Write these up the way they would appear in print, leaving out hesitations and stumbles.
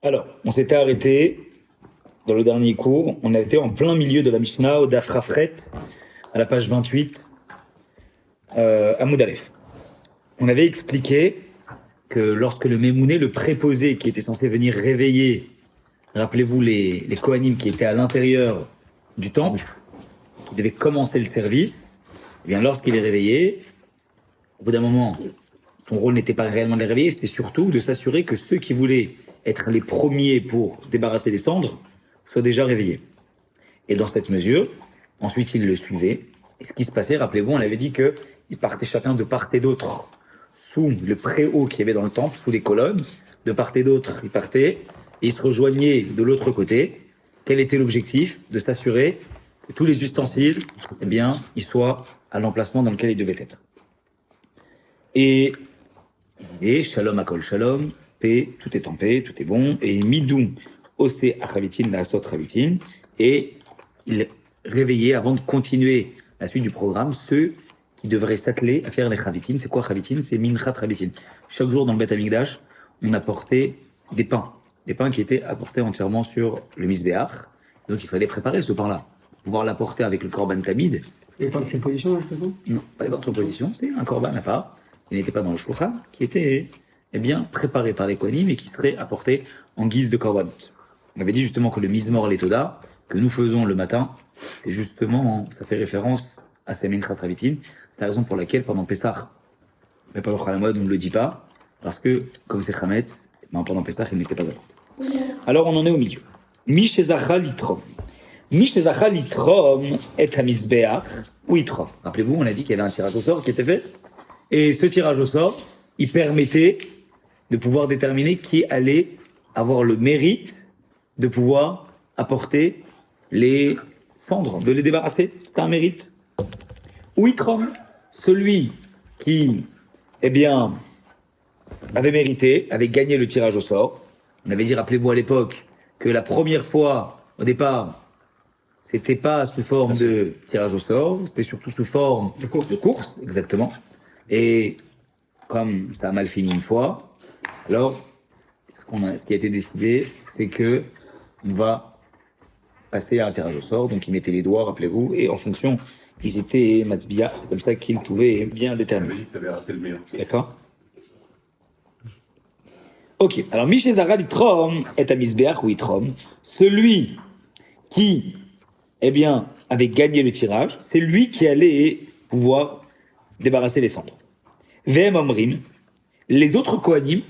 Alors, on s'était arrêté dans le dernier cours. On était en plein milieu de la Mishnah, au Daf Rafret, à la page 28, à Aleph. On avait expliqué que lorsque le Mémouné, le préposé qui était censé venir réveiller, rappelez-vous les Kohanim qui étaient à l'intérieur du temple, qui devaient commencer le service, eh bien lorsqu'il est réveillé, au bout d'un moment, son rôle n'était pas réellement de les réveiller, c'était surtout de s'assurer que ceux qui voulaient être les premiers pour débarrasser les cendres soient déjà réveillés. Et dans cette mesure, ensuite ils le suivaient. Et ce qui se passait, rappelez-vous, on avait dit qu'ils partaient chacun de part et d'autre sous le préau qu'il y avait dans le temple, sous les colonnes. De part et d'autre, ils partaient et ils se rejoignaient de l'autre côté. Quel était l'objectif? De s'assurer que tous les ustensiles, eh bien, ils soient à l'emplacement dans lequel ils devaient être. Et il disait, shalom akol shalom, paix, tout est en paix, tout est bon, et midou ose achavitin naasot chavitin, et il réveillait avant de continuer la suite du programme ceux qui devraient s'atteler à faire les chavitin. C'est quoi chavitin? C'est minchat chavitin. Chaque jour dans le Beth Amikdash, on apportait des pains qui étaient apportés entièrement sur le misbéach. Donc il fallait préparer ce pain-là, pouvoir l'apporter avec le korban tamid. Et pas de préposition, je pense. Non, pas les bonnes propositions, c'est un korban à part. Il n'était pas dans le shulchan, qui était bien préparé par les kohanim et qui serait apporté en guise de korbanot. On avait dit justement que le mizmor letoda que nous faisons le matin, c'est justement, ça fait référence à ces minchat chavitin. C'est la raison pour laquelle pendant Pessah, mais pas au Chalamod, on ne le dit pas, parce que comme c'est Chametz, pendant Pessah, il n'était pas apporté. Alors on en est au milieu. Mi shezacha litrom. Mi shezacha litrom et hamizbeach ou itrom. Rappelez-vous, on a dit qu'il y avait un tirage au sort qui était fait. Et ce tirage au sort, il permettait de pouvoir déterminer qui allait avoir le mérite de pouvoir apporter les cendres, de les débarrasser. C'était un mérite. Ou itrom, celui qui, avait mérité, avait gagné le tirage au sort. On avait dit, rappelez-vous à l'époque, que la première fois, au départ, c'était pas sous forme de tirage au sort, c'était surtout sous forme de course, exactement. Et comme ça a mal fini une fois, alors ce qui a été décidé, c'est que on va passer à un tirage au sort. Donc ils mettaient les doigts, rappelez-vous, et en fonction, ils étaient matzbia, c'est comme ça qu'ils pouvaient bien déterminer. D'accord? Ok, alors Mishezara litrom est à misbeach ou itrom. Celui qui, avait gagné le tirage, c'est lui qui allait pouvoir débarrasser les cendres. Vem Omrim, les autres Kohanim,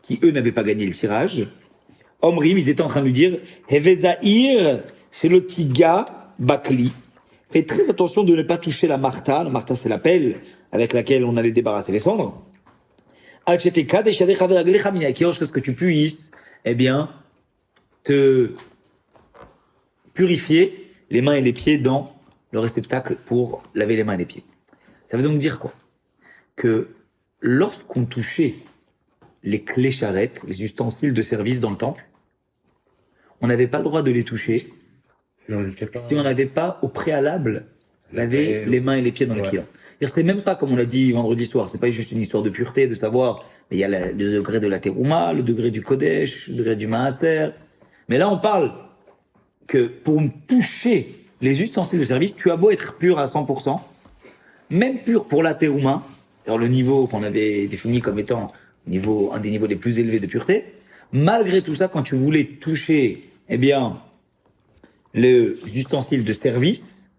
qui eux n'avaient pas gagné le tirage, Omrim, ils étaient en train de lui dire, Hevezaïr, Shelotiga, Bakli. Faites très attention de ne pas toucher la Martha. La Martha, c'est la pelle avec laquelle on allait débarrasser les cendres. Alcheteka, Deshadech, Averaglech, ce que tu puisses, te purifier les mains et les pieds dans le réceptacle pour laver les mains et les pieds. Ça veut donc dire quoi? Que lorsqu'on touchait les clés charrettes, les ustensiles de service dans le temple, on n'avait pas le droit de les toucher si on n'avait pas au préalable lavé les mains et les pieds dans le kilat. C'est même pas comme on l'a dit vendredi soir, c'est pas juste une histoire de pureté, de savoir, mais il y a le degré de la terouma, le degré du kodesh, le degré du maaser. Mais là on parle que pour toucher les ustensiles de service, tu as beau être pur à 100%, même pur pour la terouma, alors le niveau qu'on avait défini comme étant un des niveaux les plus élevés de pureté, malgré tout ça, quand tu voulais toucher, les ustensiles de service,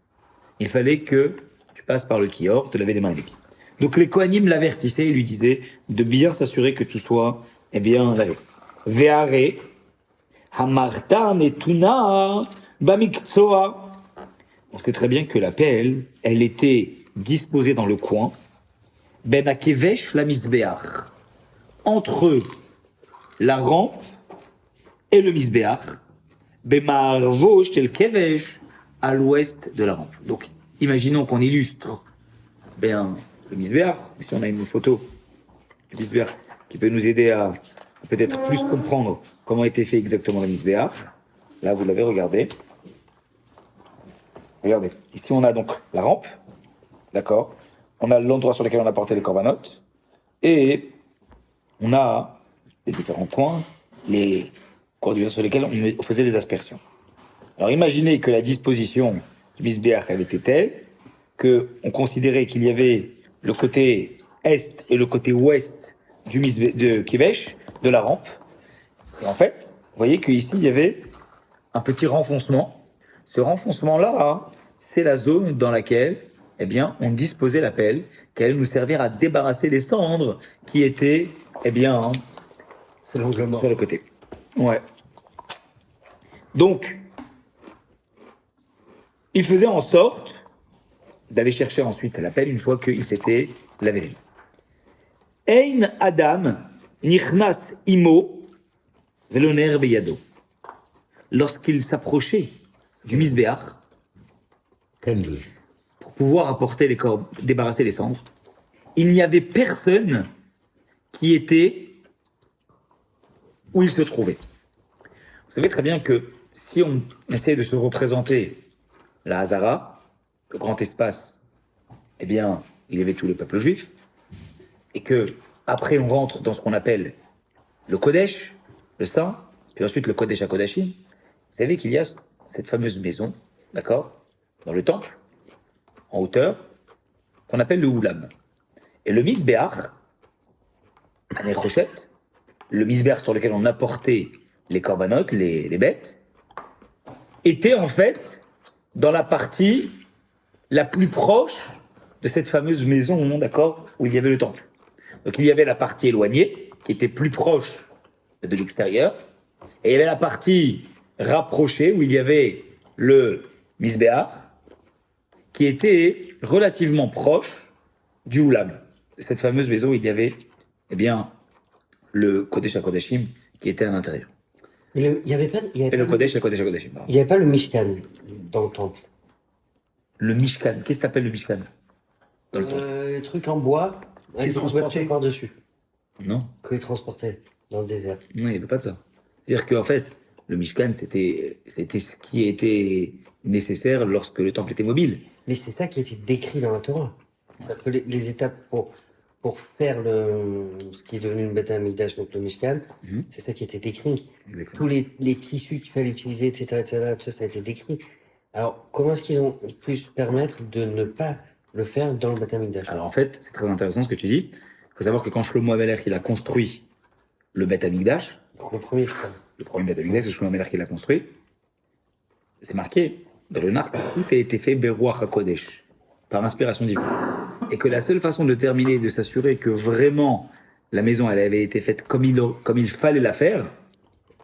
il fallait que tu passes par le kior, te laver les mains et les pieds. Donc les Kohanim l'avertissaient et lui disaient de bien s'assurer que tout soit, lavé. Ve'are, hamarta netuna bamiktoa. On sait très bien que la pelle, elle était disposée dans le coin, ben akevesh la misbeach, entre la rampe et le misbeach, bemarvo shel kevesh, à l'ouest de la rampe. Donc, imaginons qu'on illustre, le misbeach, si on a une photo du misbeach qui peut nous aider à peut-être plus comprendre comment était fait exactement le misbeach. Là, vous l'avez regardé. Regardez, ici on a donc la rampe, d'accord? On a l'endroit sur lequel on a porté les corbanotes, et on a les différents coins, les sur lesquels on faisait les aspersions. Alors imaginez que la disposition du Misbéach elle était telle qu'on considérait qu'il y avait le côté est et le côté ouest de Kivesh, de la rampe. Et en fait, vous voyez qu'ici, il y avait un petit renfoncement. Ce renfoncement-là, c'est la zone dans laquelle, eh bien, on disposait la pelle, qui allait nous servir à débarrasser les cendres qui étaient, eh bien, C'est l'angle mort. sur le côté. Ouais. Donc, il faisait en sorte d'aller chercher ensuite la pelle une fois qu'il s'était lavé les mains. Ein Adam nichnas imo veloner beyado. Lorsqu'il s'approchait du misbéach pour pouvoir apporter les corps, débarrasser les cendres, il n'y avait personne qui était où il se trouvait. Vous savez très bien que si on essaie de se représenter la Hazara, le grand espace, eh bien, il y avait tous les peuples juifs, et que après on rentre dans ce qu'on appelle le Kodesh, le Saint, puis ensuite le Kodesh HaKodashim. Vous savez qu'il y a cette fameuse maison, d'accord, dans le temple, en hauteur, qu'on appelle le Oulam. Et le Misbéach, à Nechoshet, le Misbéach sur lequel on apportait les corbanotes, les bêtes, était en fait dans la partie la plus proche de cette fameuse maison, d'accord, où il y avait le temple. Donc il y avait la partie éloignée, qui était plus proche de l'extérieur, et il y avait la partie rapprochée, où il y avait le Misbéach, qui était relativement proche du Oulam, de cette fameuse maison où il y avait, eh bien, le Kodesh HaKodashim, qui était à l'intérieur. Il y avait pas, il y avait Et le pas, Kodesh HaKodashim, pardon. il y avait pas le Mishkan dans le temple. Le Mishkan, qu'est-ce que t'appelles le Mishkan dans le temple? Les trucs en bois avec Qui une couverture transportaient. par-dessus. Non, Que ils transportaient dans le désert. non, il n'y avait pas de ça. C'est-à-dire qu'en fait, le Mishkan, c'était ce qui était nécessaire lorsque le temple était mobile. Mais c'est ça qui était décrit dans la Torah. C'est-à-dire que les étapes pour faire ce qui est devenu une bête à Mikdash, donc le Mishkan, Mhm. c'est ça qui était décrit. Exactement. Tous les tissus qu'il fallait utiliser, etc., tout ça, ça a été décrit. Alors, comment est-ce qu'ils ont pu se permettre de ne pas le faire dans le Beth Amikdash? Alors en fait, c'est très intéressant ce que tu dis. Il faut savoir que quand Shlomo Amelech il a construit le Beth Amikdash, Le premier, c'est ça. le premier Beth Amikdash, c'est Shlomo Amelech qui l'a construit, c'est marqué dans le Nar, tout a été fait Beruach HaKodesh, par inspiration divine. Et que la seule façon de terminer, de s'assurer que vraiment la maison elle avait été faite comme il fallait la faire,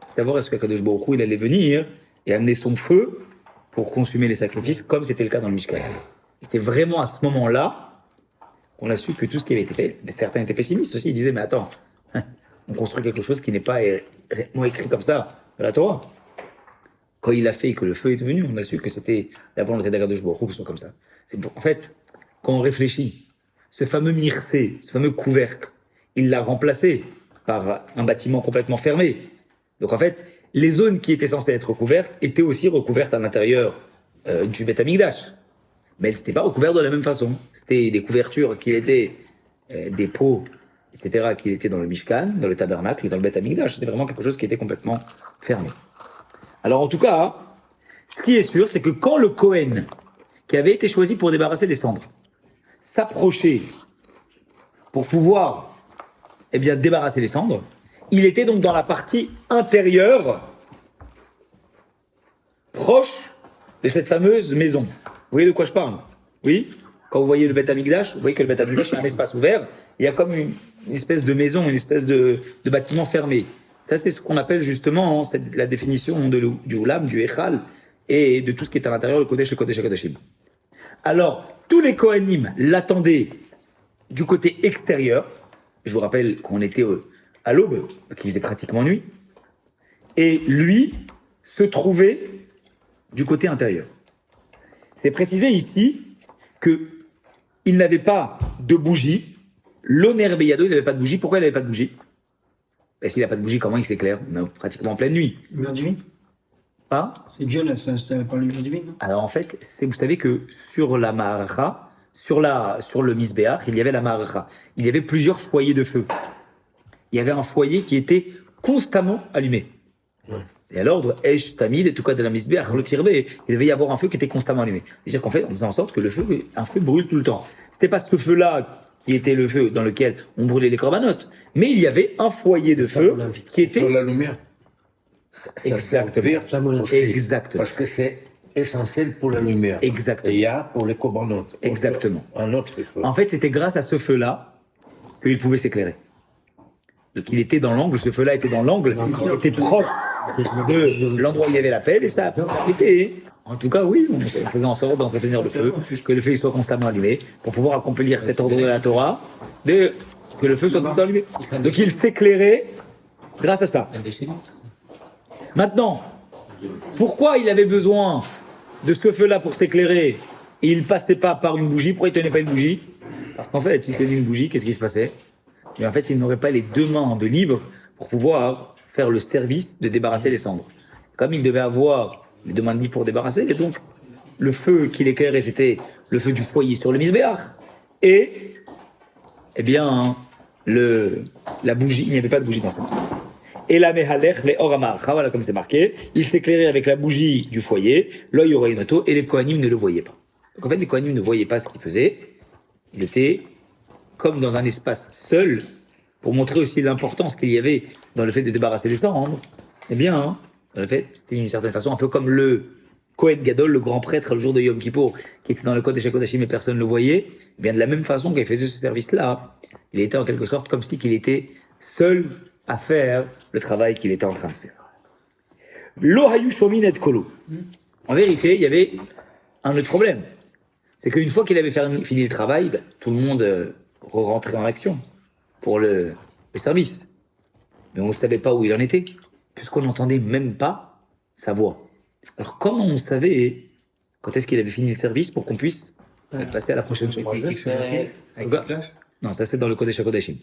c'est savoir est-ce que Kadosh Baruch Hu, il allait venir et amener son feu pour consumer les sacrifices, comme c'était le cas dans le Mishkan. Et c'est vraiment à ce moment-là qu'on a su que tout ce qui avait été fait, certains étaient pessimistes aussi, ils disaient mais attends, on construit quelque chose qui n'est pas réellement écrit comme ça dans la Torah. Quand il a fait et que le feu est venu, on a su que c'était la volonté d'Akadosh Baruch Hu que ce soit comme ça. En fait, quand on réfléchit, ce fameux mircé, ce fameux couvercle, il l'a remplacé par un bâtiment complètement fermé. Donc en fait, les zones qui étaient censées être recouvertes étaient aussi recouvertes à l'intérieur du Beth Amikdash. Mais elles n'étaient pas recouvertes de la même façon. C'était des couvertures qui étaient des pots, etc., qui étaient dans le Mishkan, dans le tabernacle et dans le Beth Amikdash. C'était vraiment quelque chose qui était complètement fermé. Alors en tout cas, ce qui est sûr, c'est que quand le Kohen, qui avait été choisi pour débarrasser les cendres, s'approchait pour pouvoir débarrasser les cendres, il était donc dans la partie intérieure, proche de cette fameuse maison. Vous voyez de quoi je parle? Oui? Quand vous voyez le Beth Amikdash, vous voyez que le Beth Amikdash, c'est un espace ouvert, il y a comme une espèce de maison, une espèce de bâtiment fermé. Ça, c'est ce qu'on appelle justement la définition du Oulam, du Echal, et de tout ce qui est à l'intérieur, le Kodesh HaKodashim. Alors, tous les Kohanim l'attendaient du côté extérieur. Je vous rappelle qu'on était à l'aube, donc il faisait pratiquement nuit. Et lui se trouvait du côté intérieur. C'est précisé ici qu'il n'avait pas de bougie. L'Oner Beyado, il n'avait pas de bougie. Pourquoi il n'avait pas de bougie? S'il n'a pas de bougie, comment il s'éclaire? Non, pratiquement en pleine nuit. Lumière divine. Pas? C'est Dieu là, c'est installé par la lumière divine. Non. Alors en fait, vous savez que sur la Maharacha, sur le Misbéach, il y avait la Maharacha. Il y avait plusieurs foyers de feu. Il y avait un foyer qui était constamment allumé. Et à l'ordre, Esh, Tamid, et tout cas de la Misbeach, le Tirbé, il devait y avoir un feu qui était constamment allumé. C'est-à-dire qu'en fait, on faisait en sorte que un feu brûle tout le temps. C'était pas ce feu-là qui était le feu dans lequel on brûlait les corbanotes, mais il y avait un foyer de feu qui était... Sur la lumière. Exactement. Flamme olympique. Exactement. Parce que c'est essentiel pour la lumière. Exactement. Et il y a pour les corbanotes. Exactement. Un autre feu. En fait, c'était grâce à ce feu-là qu'il pouvait s'éclairer. Donc il était dans l'angle, ce feu-là était dans l'angle, il était proche de l'endroit où il y avait la pelle, et ça a permis. En tout cas, oui, on faisait en sorte d'entretenir le feu, que le feu soit constamment allumé, pour pouvoir accomplir cet ordre de la Torah, que le feu soit tout le temps allumé. Donc il s'éclairait grâce à ça. Maintenant, pourquoi il avait besoin de ce feu-là pour s'éclairer et il ne passait pas par une bougie? Pourquoi il ne tenait pas une bougie? Parce qu'en fait, s'il tenait une bougie, qu'est-ce qui se passait? Et en fait, il n'aurait pas les deux mains de libre pour pouvoir faire le service de débarrasser les cendres. Comme il devait avoir les deux mains de libre pour débarrasser, et donc le feu qu'il éclairait, c'était le feu du foyer sur le misbéach. Et, eh bien, la bougie, il n'y avait pas de bougie dans cette main. Et la mehalech, les oramar, voilà comme c'est marqué, il s'éclairait avec la bougie du foyer, l'œil aurait une auto, et les Kohanim ne le voyaient pas. Donc en fait, les Kohanim ne voyaient pas ce qu'il faisait. Il était comme dans un espace seul, pour montrer aussi l'importance qu'il y avait dans le fait de débarrasser les cendres. Eh bien, dans le fait, c'était d'une certaine façon un peu comme le Kohen Gadol, le grand prêtre, le jour de Yom Kippour, qui était dans le Kodesh HaKodashim et personne ne le voyait. Eh bien, de la même façon qu'il faisait ce service-là, il était en quelque sorte comme si qu'il était seul à faire le travail qu'il était en train de faire. Lo hayu shomin et kolo. En vérité, il y avait un autre problème. C'est qu'une fois qu'il avait fini le travail, tout le monde rentrait en action pour le service. Mais on ne savait pas où il en était, puisqu'on n'entendait même pas sa voix. Alors comment on savait quand est-ce qu'il avait fini le service pour qu'on puisse passer à la prochaine chose? Non, ça c'est dans le Kodesh HaKodashim.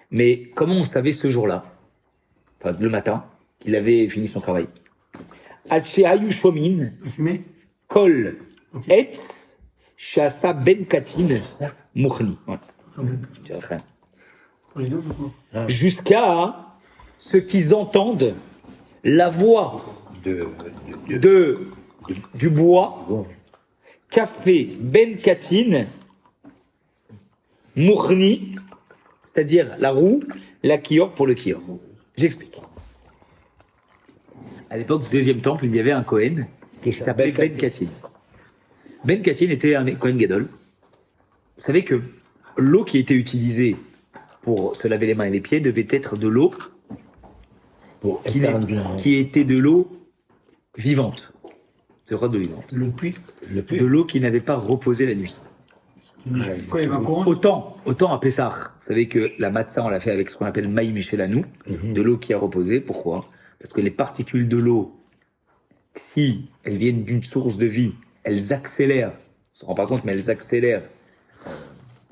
Mais comment on savait ce jour-là, enfin le matin, qu'il avait fini son travail? Hachehayu shomin, Fumé. kol etz shasa ben katin muchni. Ouais. Tu vois, rien. Pour les deux, pourquoi? Jusqu'à ce qu'ils entendent la voix du bois qu'a fait Ben Katin Mourni, c'est-à-dire la roue, la kior pour le kior. J'explique. À l'époque du deuxième temple, il y avait un Kohen qui s'appelait Ben Katin. Ben Katin était un Kohen Gadol. Vous savez que l'eau qui était utilisée pour se laver les mains et les pieds devait être de l'eau qui était de l'eau vivante. De l'eau vivante. Le puits. De l'eau qui n'avait pas reposé la nuit. Quand il y avait un courant. Autant à Pessah. Vous savez que la matzah, on l'a fait avec ce qu'on appelle maïm Michelanu, de l'eau qui a reposé. Pourquoi? Parce que les particules de l'eau, si elles viennent d'une source de vie, elles accélèrent, on ne se rend pas compte, mais elles accélèrent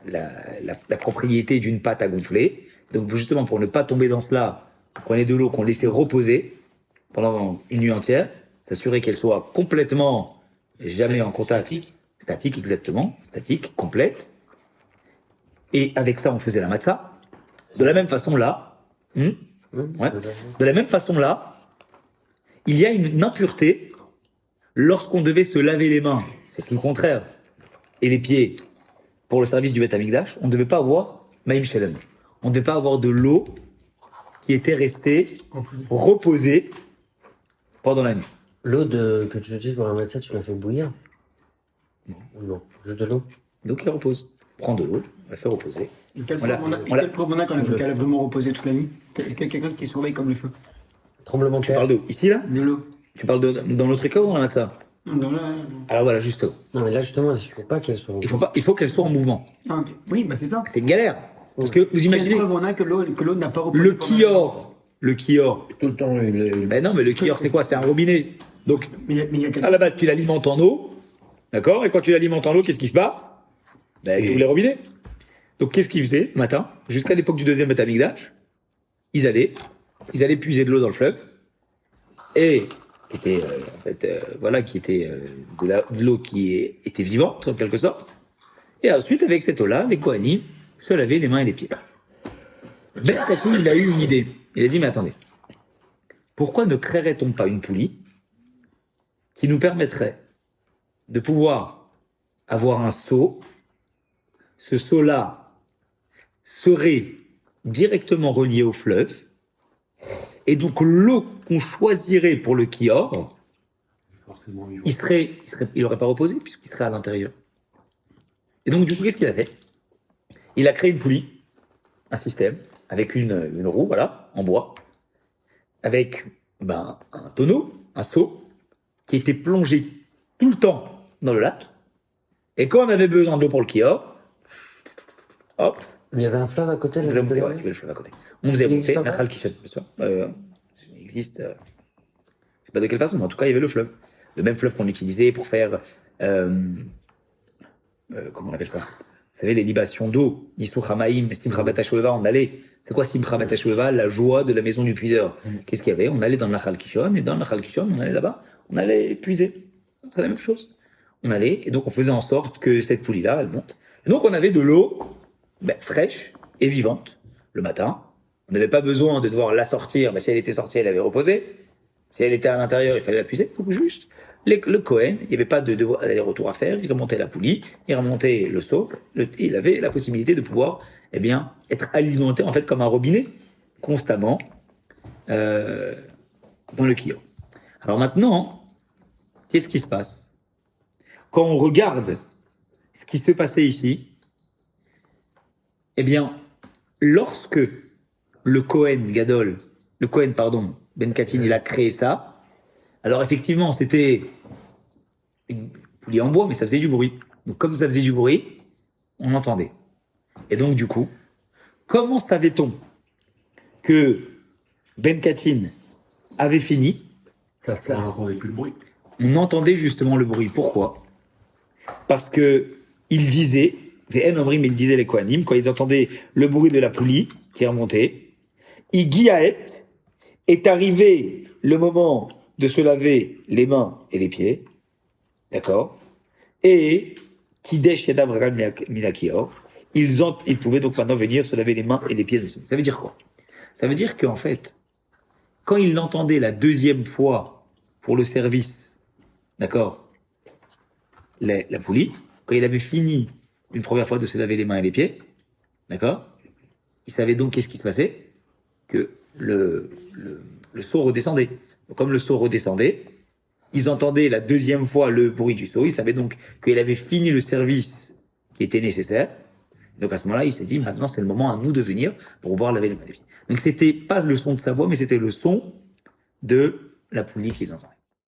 la propriété d'une pâte à gonfler. Donc justement, pour ne pas tomber dans cela, vous prenez de l'eau qu'on laissait reposer pendant une nuit entière, s'assurer qu'elle soit complètement jamais en contact. Statique, exactement. Statique, complète. Et avec ça, on faisait la matzah. De la même façon là, de la même façon là, il y a une impureté lorsqu'on devait se laver les mains. C'est tout le contraire. Et les pieds. Pour le service du Beth Amikdash, on ne devait pas avoir Maïm Shelem. On ne devait pas avoir de l'eau qui était restée reposée pendant la nuit. L'eau que tu utilises pour la matzah, tu la fais bouillir? Non, juste de l'eau. L'eau qui repose. Prends de l'eau, on la fait reposer. Et quelle Voilà. preuve on a qu'elle a vraiment reposé toute la nuit? Quelqu'un qui surveille comme le feu. Tremblement de Tu terre. parles d'eau ici là? De l'eau. Tu parles dans notre école ou dans la matzah? Non, là. Alors voilà, justement. Non, mais là, justement, il ne faut pas qu'elle soit. Il faut qu'elle soit en mouvement. Ah, ok. Oui, bah c'est ça. C'est une galère. Parce que vous Quelle imaginez, preuve on a que l'eau n'a pas reposé? le kior. Tout le temps, il est. Ben non, mais le kior, c'est quoi? C'est un robinet. Donc, Mais il y a à la base, tu l'alimentes en eau. D'accord? Et quand tu l'alimentes en eau, qu'est-ce qui se passe? Ben, tu ouvres les robinets. Donc, qu'est-ce qu'ils faisaient, le matin? Jusqu'à l'époque du deuxième Beth Amikdash, ils allaient puiser de l'eau dans le fleuve. Et, qui était, qui était de l'eau qui était vivante, en quelque sorte. Et ensuite, avec cette eau-là, les Kohanim se lavaient les mains et les pieds. Ben Katin, il a eu une idée. Il a dit, mais attendez. pourquoi ne créerait-on pas une poulie qui nous permettrait de pouvoir avoir un seau? Ce seau-là serait directement relié au fleuve, et donc l'eau qu'on choisirait pour le kior, il aurait pas reposé puisqu'il serait à l'intérieur. Et donc du coup, qu'est-ce qu'il a fait? Il a créé une poulie, un système, avec une roue, voilà, en bois, avec un tonneau, un seau, qui était plongé tout le temps dans le lac. Et quand on avait besoin de l'eau pour le kior, hop, Il y avait un fleuve à côté. on faisait monter, ouais, il y avait le fleuve à côté. On faisait monter, Nachal Kishon, bien sûr. Il existe, je sais pas de quelle façon, mais en tout cas, il y avait le fleuve. Le même fleuve qu'on utilisait pour faire, comment on appelle ça? Vous savez, les libations d'eau, Yisou Hamaïm, Simcha Batashueva, on allait. C'est quoi Simcha Batashueva? La joie de la maison du puiseur. Qu'est-ce qu'il y avait? On allait dans le Nachal Kishon, et dans le Nachal Kishon, on allait là-bas, on allait puiser. C'est la même chose. On allait, et donc on faisait en sorte que cette poulie-là, elle monte. Et donc on avait de l'eau fraîche et vivante le matin. On n'avait pas besoin de devoir la sortir. Si elle était sortie, elle avait reposé. Si elle était à l'intérieur, il fallait la puiser. Donc juste, le Kohen, il n'y avait pas de devoir aller-retour à faire. Il remontait la poulie, il remontait le seau. Il avait la possibilité de pouvoir, être alimenté en fait comme un robinet constamment dans le kiosque. Alors maintenant, qu'est-ce qui se passe? Quand on regarde ce qui se passait ici, lorsque le Kohen Gadol, Ben Katin, il a créé ça, alors effectivement, c'était une poulie en bois, mais ça faisait du bruit. Donc comme ça faisait du bruit, on entendait. Et donc du coup, comment savait-on que Ben Katin avait fini? On n'entendait plus le bruit. On entendait justement le bruit. Pourquoi? Parce que il disait, il disait les Kohanim, quand ils entendaient le bruit de la poulie qui remontait, Igiaet, est arrivé le moment de se laver les mains et les pieds, d'accord? Et Kidesh Yadav Ragal Minakior, ils pouvaient donc maintenant venir se laver les mains et les pieds dessus. Ça veut dire quoi? Ça veut dire qu'en fait, quand ils l'entendaient la deuxième fois pour le service, d'accord, la poulie, quand il avait fini une première fois de se laver les mains et les pieds, d'accord, il savait donc qu'est-ce qui se passait, que le seau redescendait. Donc, comme le seau redescendait, ils entendaient la deuxième fois le bruit du seau, ils savaient donc qu'il avait fini le service qui était nécessaire. Donc à ce moment-là, il s'est dit, maintenant c'est le moment à nous de venir pour pouvoir laver les mains et les pieds. Donc c'était pas le son de sa voix, mais c'était le son de la poulie qu'ils entendaient.